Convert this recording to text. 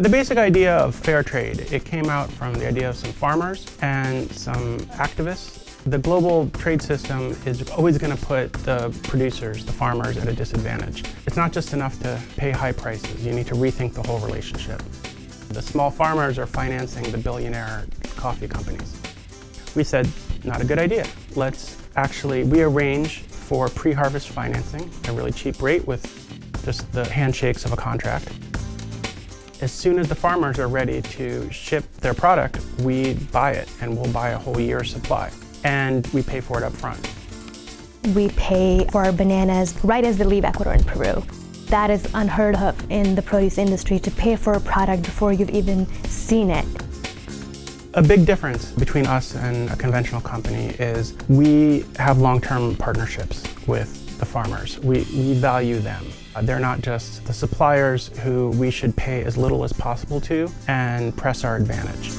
The basic idea of fair trade, it came out from the idea of some farmers and some activists. The global trade system is always going to put the producers, the farmers, at a disadvantage. It's not just enough to pay high prices. You need to rethink the whole relationship. The small farmers are financing the billionaire coffee companies. We said, not a good idea. We arrange for pre-harvest financing at a really cheap rate with just the handshakes of a contract. As soon as the farmers are ready to ship their product, we buy it, and we'll buy a whole year's supply. And we pay for it up front. We pay for our bananas right as they leave Ecuador and Peru. That is unheard of in the produce industry, to pay for a product before you've even seen it. A big difference between us and a conventional company is we have long-term partnerships with the farmers. We value them. They're not just the suppliers who we should pay as little as possible to and press our advantage.